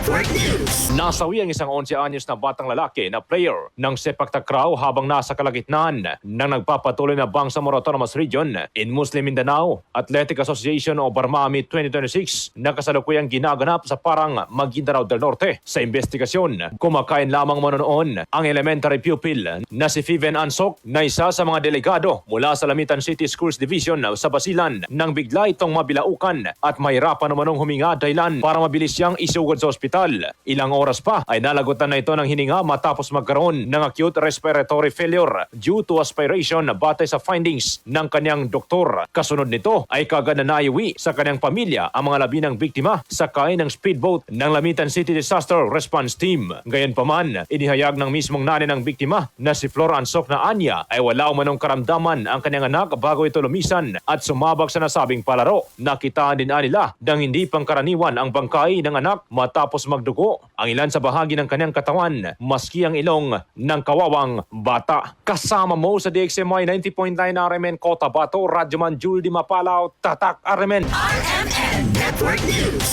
Network News. Nasawi ang isang 11 anyos na batang lalaki na player ng sepak takraw habang nasa kalagitnaan ng nagpapatuloy na Bangsamoro Autonomous Region in Muslim Mindanao Athletic Association o Barmami 2026 na kasalukuyang ginaganap sa Parang, Maguindanao del Norte. Sa investigasyon, kumakain lamang manonoon ang elementary pupil na si Fiven Ansok na isa sa mga delegado mula sa Lamitan City Schools Division sa Basilan nang bigla itong mabilaukan at mahirapan namanong huminga dahilan para mabilis siyang isugod sa ospital. Ilang oras pa ay nalagutan na ito ng hininga matapos magkaroon ng acute respiratory failure due to aspiration batay sa findings ng kanyang doktor. Kasunod nito ay kagad na naiuwi sa kanyang pamilya ang mga labi ng biktima sakay ng speedboat ng Lamitan City Disaster Response Team. Gayunpaman, inihayag ng mismong nanay ng biktima na si Flor Ansok na anya ay wala umanong karamdaman ang kanyang anak bago ito lumisan at sumabak sa nasabing palaro. Nakitaan din nila nang hindi pangkaraniwan ang bangkay ng anak matapos magdugo ang ilan sa bahagi ng kanyang katawan maski ang ilong ng kawawang bata. Kasama mo sa DXMY 90.9 RMN Cotabato, Radyoman Jules Di Mapalaw, Tatak RMN. RMN Network News.